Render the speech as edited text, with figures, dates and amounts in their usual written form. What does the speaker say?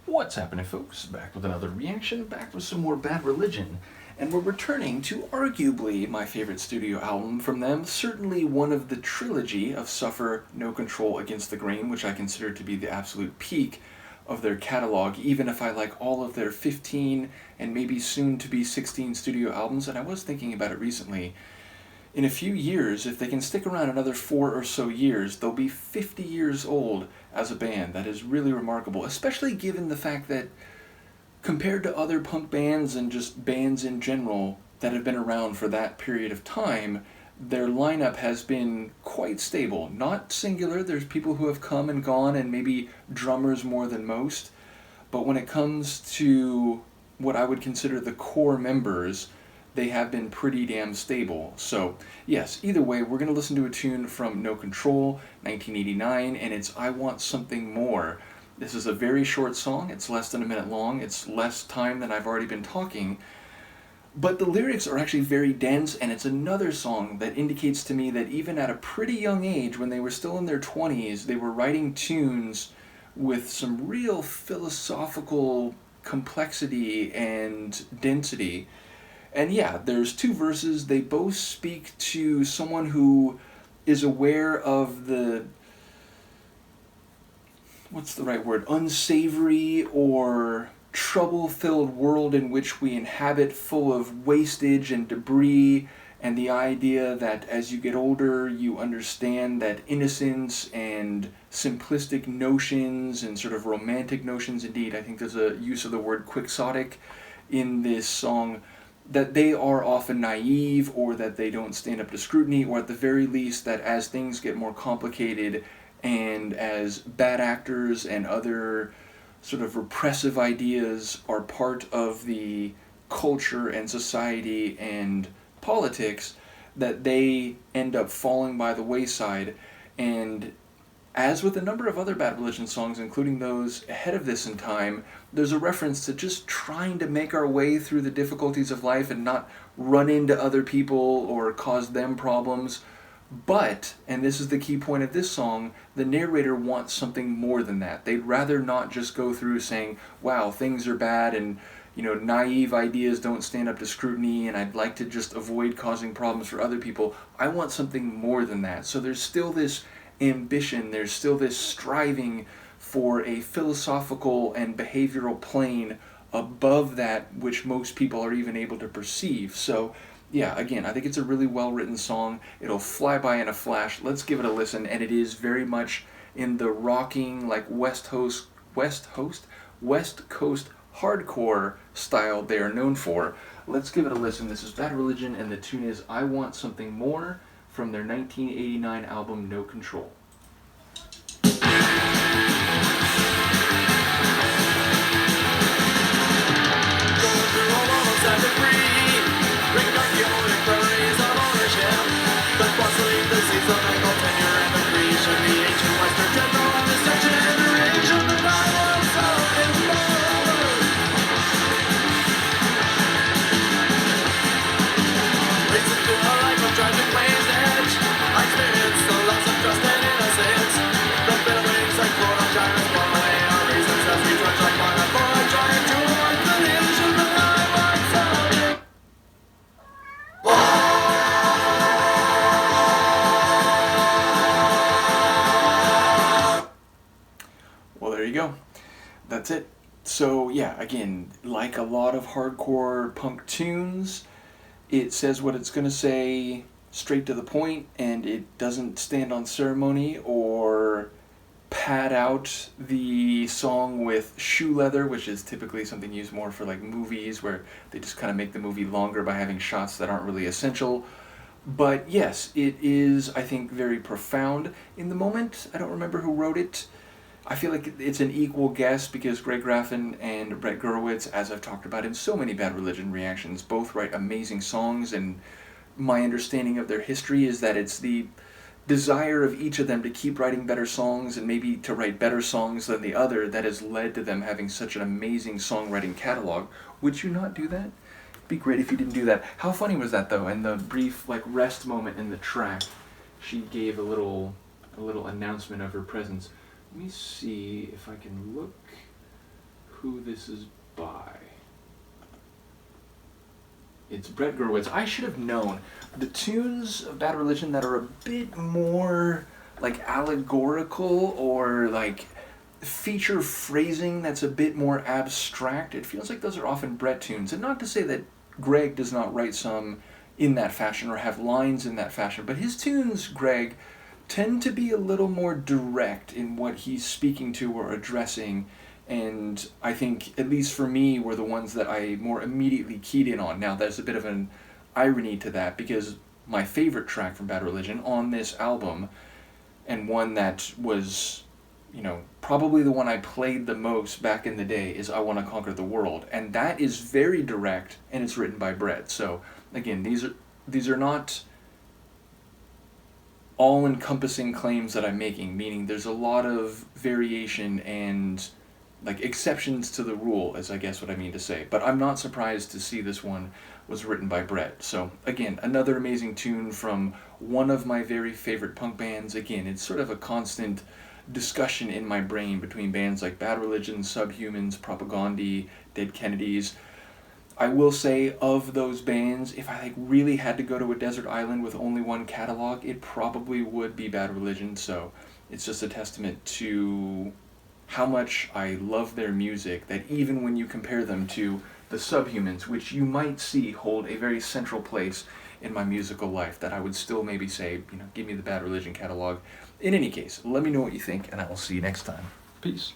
What's happening, folks? Back with another reaction, back with some more Bad Religion. And we're returning to arguably my favorite studio album from them, certainly one of the trilogy of Suffer, No Control, Against the Grain, which I consider to be the absolute peak of their catalog, even if I like all of their 15 and maybe soon to be 16 studio albums. And I was thinking about it recently. In a few years, if they can stick around another 4 or so years, they'll be 50 years old as a band. That is really remarkable, especially given the fact that compared to other punk bands and just bands in general that have been around for that period of time, their lineup has been quite stable. Not singular, there's people who have come and gone and maybe drummers more than most, but when it comes to what I would consider the core members, they have been pretty damn stable. So, yes, either way, we're going to listen to a tune from No Control, 1989, and it's I Want Something More. This is a very short song. It's less than a minute long. It's less time than I've already been talking. But the lyrics are actually very dense, and it's another song that indicates to me that even at a pretty young age, when they were still in their 20s, they were writing tunes with some real philosophical complexity and density. And yeah, there's two verses. They both speak to someone who is aware of the, what's the right word, unsavory or trouble-filled world in which we inhabit, full of wastage and debris, and the idea that as you get older, you understand that innocence and simplistic notions and sort of romantic notions, indeed, I think there's a use of the word quixotic in this song, that they are often naive, or that they don't stand up to scrutiny, or at the very least that as things get more complicated and as bad actors and other sort of repressive ideas are part of the culture and society and politics, that they end up falling by the wayside. And as with a number of other Bad Religion songs, including those ahead of this in time, there's a reference to just trying to make our way through the difficulties of life and not run into other people or cause them problems. But, and this is the key point of this song, the narrator wants something more than that. They'd rather not just go through saying, wow, things are bad and, naive ideas don't stand up to scrutiny and I'd like to just avoid causing problems for other people. I want something more than that. So there's still this ambition, there's still this striving for a philosophical and behavioral plane above that which most people are even able to perceive. So yeah, again, I think it's a really well-written song. It'll fly by in a flash. Let's give it a listen, and it is very much in the rocking, like West Coast hardcore style they are known for. Let's give it a listen. This is Bad Religion, and the tune is I Want Something More from their 1989 album No Control. Well, there you go. That's it. So yeah, again, like a lot of hardcore punk tunes, it says what it's going to say straight to the point, and it doesn't stand on ceremony or pad out the song with shoe leather, which is typically something used more for like movies where they just kind of make the movie longer by having shots that aren't really essential. But yes, it is, I think, very profound in the moment. I don't remember who wrote it. I feel like it's an equal guess because Greg Graffin and Brett Gurewitz, as I've talked about in so many Bad Religion reactions, both write amazing songs, and my understanding of their history is that it's the desire of each of them to keep writing better songs and maybe to write better songs than the other that has led to them having such an amazing songwriting catalog. Would you not do that? It'd be great if you didn't do that. How funny was that, though? In the brief rest moment in the track, she gave a little announcement of her presence. Let me see if I can look who this is by. It's Brett Gurewitz. I should have known. The tunes of Bad Religion that are a bit more like allegorical or like feature phrasing that's a bit more abstract, it feels like those are often Brett tunes. And not to say that Greg does not write some in that fashion or have lines in that fashion, but his tunes, Greg, tend to be a little more direct in what he's speaking to or addressing, and I think, at least for me, were the ones that I more immediately keyed in on. Now, there's a bit of an irony to that, because my favorite track from Bad Religion on this album, and one that was, you know, probably the one I played the most back in the day, is I Want to Conquer the World, and that is very direct, and it's written by Brett. So, again, these are not all-encompassing claims that I'm making, meaning there's a lot of variation and like exceptions to the rule, is I guess what I mean to say. But I'm not surprised to see this one was written by Brett. So again, another amazing tune from one of my very favorite punk bands. Again, it's sort of a constant discussion in my brain between bands like Bad Religion, Subhumans, Propagandhi, Dead Kennedys. I will say, of those bands, if I like really had to go to a desert island with only one catalog, it probably would be Bad Religion. So it's just a testament to how much I love their music, that even when you compare them to the Subhumans, which you might see hold a very central place in my musical life, that I would still maybe say, you know, give me the Bad Religion catalog. In any case, let me know what you think, and I will see you next time. Peace.